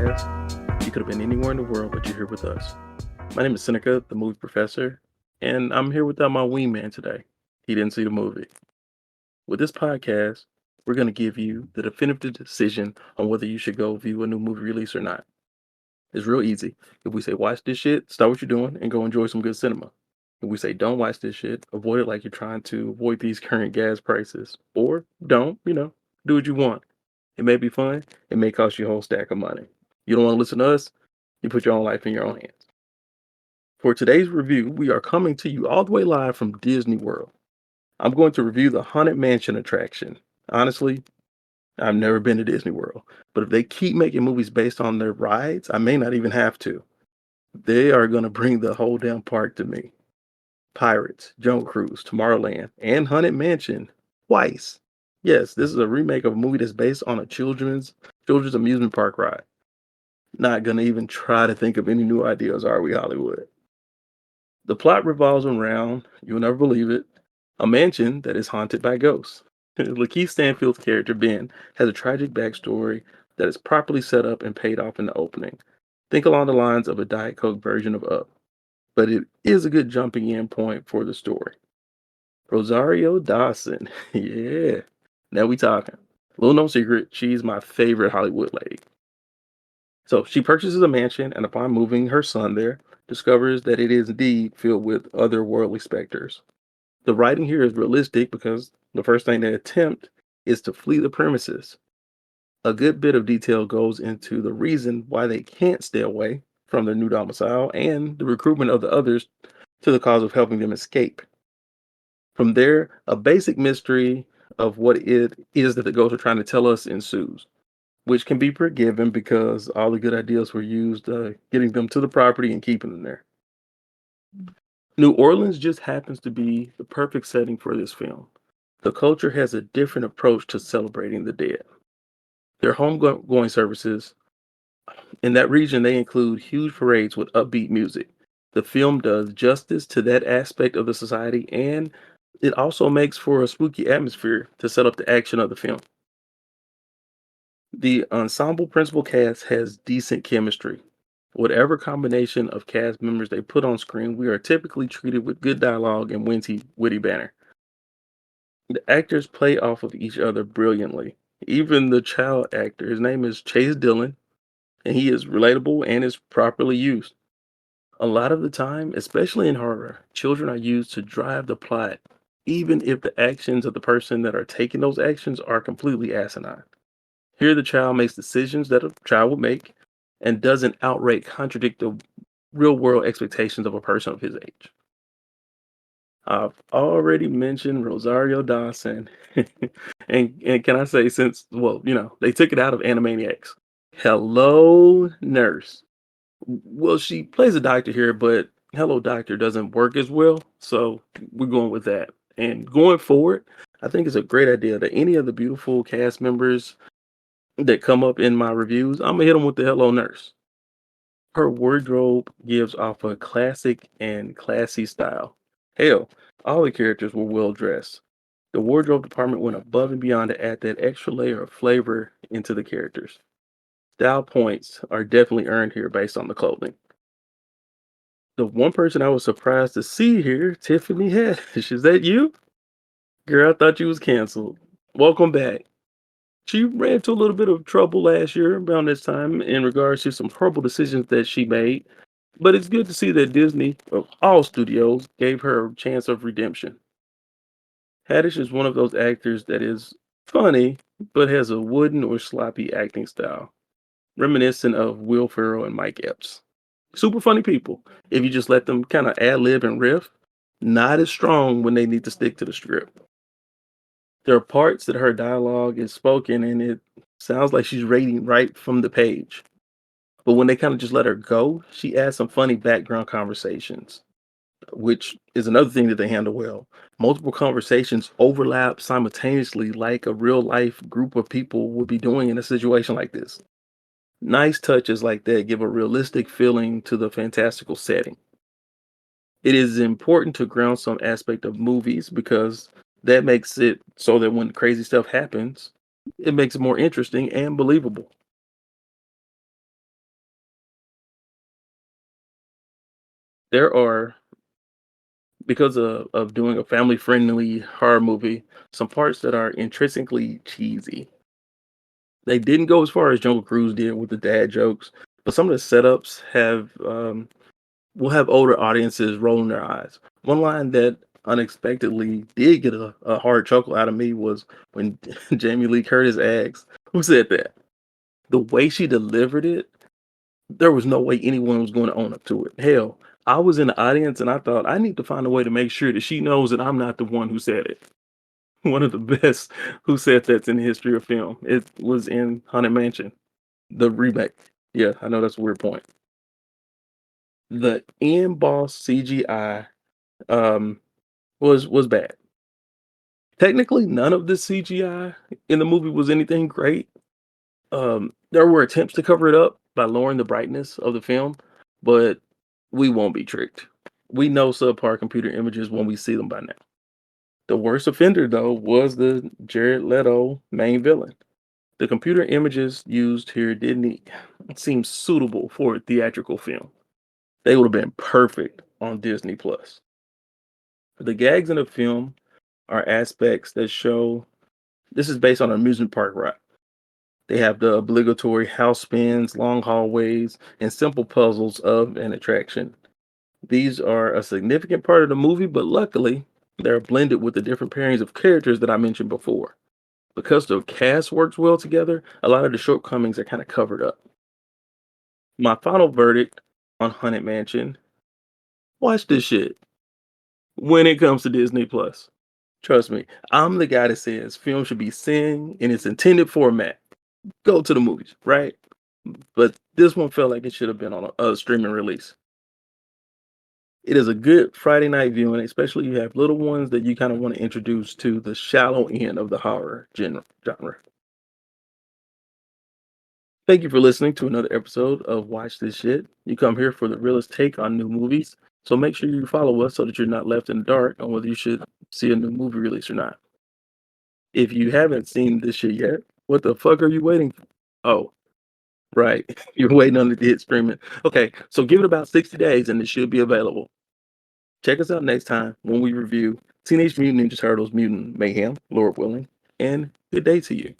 podcast. You could have been anywhere in the world, but you're here with us. My name is Seneca, the movie professor, and I'm here without my wingman today. He didn't see the movie. With this podcast, we're going to give you the definitive decision on whether you should go view a new movie release or not. It's real easy. If we say watch this shit, stop what you're doing and go enjoy some good cinema. If we say don't watch this shit, avoid it like you're trying to avoid these current gas prices. Or don't, do what you want. It may be fun. It may cost you a whole stack of money. You don't want to listen to us? You put your own life in your own hands. For today's review, we are coming to you all the way live from Disney World. I'm going to review the Haunted Mansion attraction. Honestly, I've never been to Disney World, but if they keep making movies based on their rides, I may not even have to. They are going to bring the whole damn park to me. Pirates, Jungle Cruise, Tomorrowland, and Haunted Mansion twice. Yes, this is a remake of a movie that's based on a children's amusement park ride. Not gonna even try to think of any new ideas, are we, Hollywood? The plot revolves around, you'll never believe it, a mansion that is haunted by ghosts. Lakeith Stanfield's character, Ben, has a tragic backstory that is properly set up and paid off in the opening. Think along the lines of a Diet Coke version of Up, but it is a good jumping in point for the story. Rosario Dawson, yeah, now we talking. Little no secret, she's my favorite Hollywood lady. So she purchases a mansion and upon moving her son there, discovers that it is indeed filled with otherworldly specters. The writing here is realistic because the first thing they attempt is to flee the premises. A good bit of detail goes into the reason why they can't stay away from their new domicile and the recruitment of the others to the cause of helping them escape. From there, a basic mystery of what it is that the ghosts are trying to tell us ensues, which can be forgiven because all the good ideas were used getting them to the property and keeping them there. New Orleans just happens to be the perfect setting for this film. The culture has a different approach to celebrating the dead. Their homegoing services in that region, they include huge parades with upbeat music. The film does justice to that aspect of the society, and it also makes for a spooky atmosphere to set up the action of the film. The ensemble principal cast has decent chemistry. Whatever combination of cast members they put on screen, we are typically treated with good dialogue and witty banter. The actors play off of each other brilliantly. Even the child actor, his name is Chase Dillon, and he is relatable and is properly used. A lot of the time, especially in horror, children are used to drive the plot, even if the actions of the person that are taking those actions are completely asinine. Here, the child makes decisions that a child would make and doesn't outright contradict the real world expectations of a person of his age. I've already mentioned Rosario Dawson. And can I say, since, well, they took it out of Animaniacs. Hello, Nurse. Well, she plays a doctor here, but Hello Doctor doesn't work as well. So we're going with that. And going forward, I think it's a great idea that any of the beautiful cast members that come up in my reviews, I'm gonna hit them with the Hello Nurse. Her wardrobe gives off a classic and classy style. Hell, all the characters were well dressed. The wardrobe department went above and beyond to add that extra layer of flavor into the characters. Style points are definitely earned here based on the clothing. The one person I was surprised to see here, Tiffany Haddish. Is that you? Girl, I thought you was canceled. Welcome back. She ran into a little bit of trouble last year around this time in regards to some horrible decisions that she made. But it's good to see that Disney, of all studios, gave her a chance of redemption. Haddish is one of those actors that is funny, but has a wooden or sloppy acting style, reminiscent of Will Ferrell and Mike Epps. Super funny people, if you just let them kind of ad lib and riff, not as strong when they need to stick to the script. There are parts that her dialogue is spoken and it sounds like she's reading right from the page. But when they kind of just let her go, she adds some funny background conversations, which is another thing that they handle well. Multiple conversations overlap simultaneously like a real life group of people would be doing in a situation like this. Nice touches like that give a realistic feeling to the fantastical setting. It is important to ground some aspect of movies because that makes it so that when crazy stuff happens, it makes it more interesting and believable. There are because of doing a family friendly horror movie, some parts that are intrinsically cheesy. They didn't go as far as Jungle Cruise did with the dad jokes, but some of the setups will have older audiences rolling their eyes. One line that unexpectedly did get a hard chuckle out of me was when Jamie Lee Curtis asks, "Who said that?" The way she delivered it, there was no way anyone was going to own up to it. Hell, I was in the audience and I thought I need to find a way to make sure that she knows that I'm not the one who said it. One of the best who said that's in the history of film. It was in Haunted Mansion, the remake. Yeah, I know that's a weird point. The embossed CGI was bad. Technically, none of the CGI in the movie was anything great. There were attempts to cover it up by lowering the brightness of the film, but we won't be tricked. We know subpar computer images when we see them by now. The worst offender, though, was the Jared Leto main villain. The computer images used here didn't seem suitable for a theatrical film. They would have been perfect on Disney Plus. The gags in the film are aspects that show this is based on an amusement park ride. They have the obligatory house spins, long hallways, and simple puzzles of an attraction. These are a significant part of the movie, but luckily, they're blended with the different pairings of characters that I mentioned before. Because the cast works well together, a lot of the shortcomings are kind of covered up. My final verdict on Haunted Mansion: watch this shit when it comes to Disney Plus. Trust me, I'm the guy that says film should be seen in its intended format. Go to the movies, right? But this one felt like it should have been on a streaming release. It is a good Friday night viewing, especially you have little ones that you kind of want to introduce to the shallow end of the horror genre. Thank you for listening to another episode of Watch This Shit. You come here for the realest take on new movies, so make sure you follow us so that you're not left in the dark on whether you should see a new movie release or not. If you haven't seen this shit yet, what the fuck are you waiting for? Oh, right. You're waiting on it to hit streaming. Okay, so give it about 60 days and it should be available. Check us out next time when we review Teenage Mutant Ninja Turtles Mutant Mayhem, Lord willing, and good day to you.